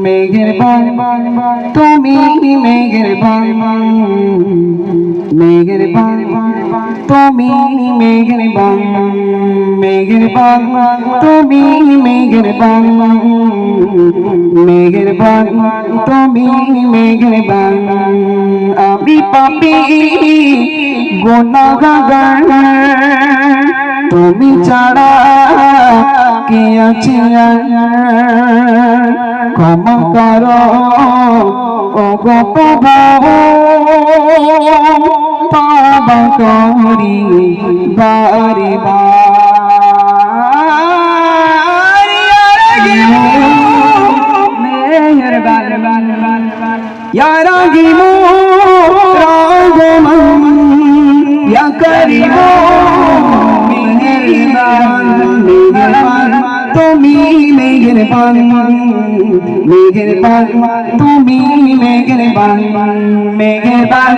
মেহেরবান তুমি মেহেরবান মেহেরবান তুমি মেহেরবান মেহেরবান তুমি মেহেরবান মেহেরবান তুমি মেহেরবান আমি পাপী গুনাহগার তুমি ছাড়া কে আছে ক্ষমা করো ও গো প্রভু তওবা করি বারে বার মেহেরবান ইয়া রাহিম রহমান ইয়া করিম মেহেরবান তুমি মেহেরবান মেহেরবান তুমি মেহেরবান মেহেরবান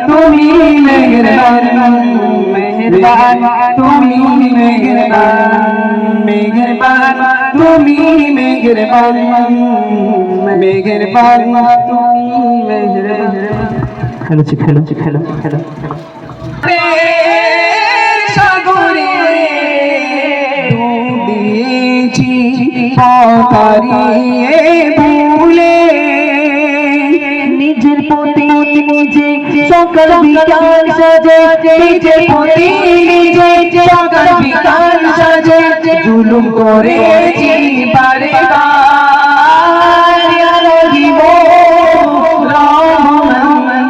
তুমি মেহেরবান মেহেরবান তুমি মেহেরবান মেহেরবান তুমি মেহেরবান মেহেরবান তুমি মেহেরবান খেলো সাগরে ডুবিয়েছি পতারিয়ে ভুলে নিজের প্রতি নিজে সকাল বিকাল সাজে নিজের প্রতি নিজে সকাল বিকাল সাজে জুলুম করেছি বারে বার ইয়া রাহিম রহমান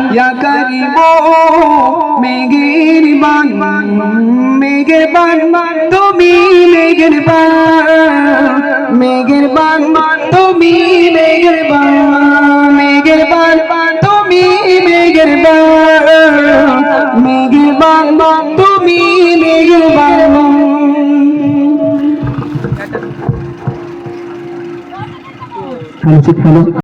ইয়া করিম মেহেরবান মেহেরবান তুমি মেহেরবান মেহেরবান তুমি মেহেরবান মেহেরবান তুমি মেহেরবান মেহেরবান তুমি মেহেরবান